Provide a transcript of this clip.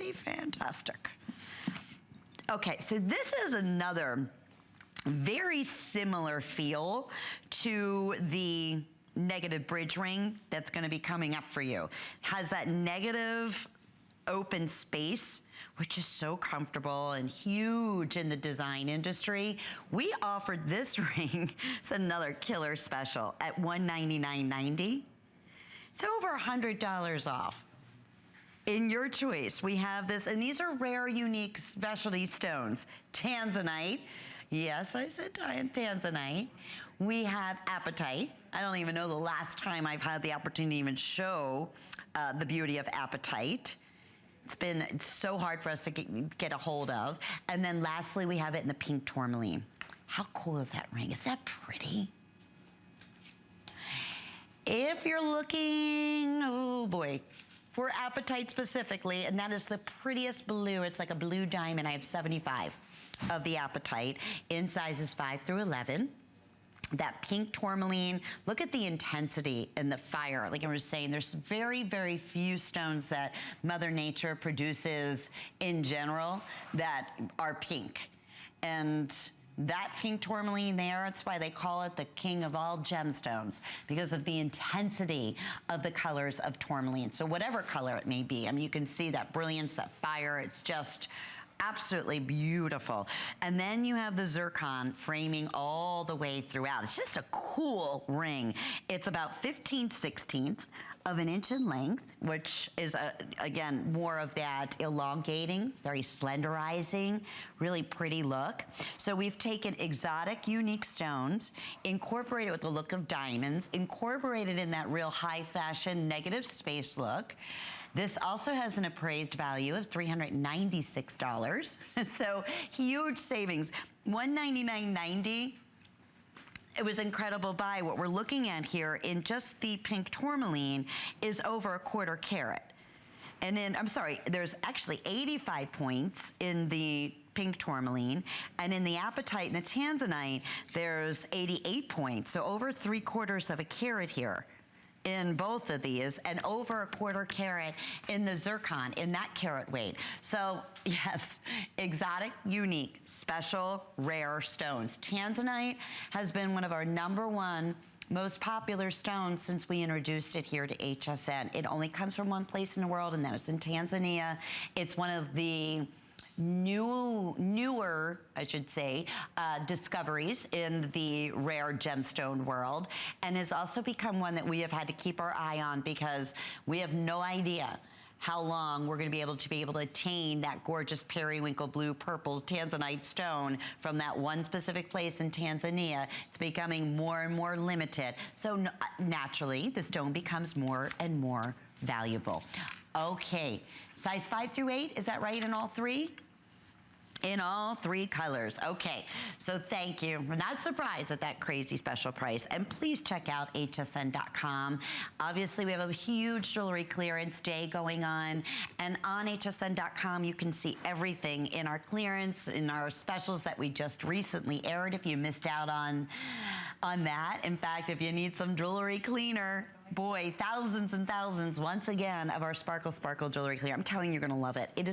pretty fantastic. Okay, so this is another very similar feel to the negative bridge ring that's gonna be coming up for you. Has that negative open space, which is so comfortable and huge in the design industry. We offered this ring, it's another killer special, at $199.90. It's over $100 off. In your choice, we have this, and these are rare, unique specialty stones. Tanzanite, yes, I said tanzanite. We have apatite. I don't even know the last time I've had the opportunity to even show the beauty of apatite. It's been so hard for us to get a hold of. And then lastly, we have it in the pink tourmaline. How cool is that ring? Is that pretty? If you're looking, oh boy, for apatite specifically, and that is the prettiest blue. It's like a blue diamond. I have 75 of the apatite in sizes 5 through 11. That pink tourmaline, look at the intensity and the fire. Like I was saying, there's very, very few stones that Mother Nature produces in general that are pink. And that pink tourmaline there, that's why they call it the king of all gemstones, because of the intensity of the colors of tourmaline. So whatever color it may be, I mean, you can see that brilliance, that fire, it's just absolutely beautiful. And then you have the zircon framing all the way throughout. It's just a cool ring. It's about 15/16 of an inch in length, which is, again, more of that elongating, very slenderizing, really pretty look. So we've taken exotic, unique stones, incorporated with the look of diamonds, incorporated in that real high fashion negative space look. This also has an appraised value of $396. So huge savings, $199.90. It was incredible buy. What we're looking at here in just the pink tourmaline is over 1/4 carat. And then, I'm sorry, there's actually 85 points in the pink tourmaline, and in the apatite and the tanzanite, there's 88 points. So over 3/4 of a carat here in both of these, and over 1/4 carat in the zircon, in that carat weight. So yes, exotic, unique, special, rare stones. Tanzanite has been one of our #1 most popular stones since we introduced it here to HSN. It only comes from one place in the world, and that is in Tanzania. It's one of the newer, I should say, discoveries in the rare gemstone world, and has also become one that we have had to keep our eye on because we have no idea how long we're going to be able to attain that gorgeous periwinkle blue purple tanzanite stone from that one specific place in Tanzania. It's becoming more and more limited. So naturally, the stone becomes more and more valuable. Okay, size 5 through 8, is that right in all three? In all 3 colors. Okay, so thank you. We're not surprised at that crazy special price. And please check out hsn.com. Obviously, we have a huge jewelry clearance day going on. And on hsn.com, you can see everything in our clearance, in our specials that we just recently aired if you missed out on that. In fact, if you need some jewelry cleaner, boy, thousands and thousands, once again, of our Sparkle Sparkle jewelry clear. I'm telling you, you're gonna love it. It is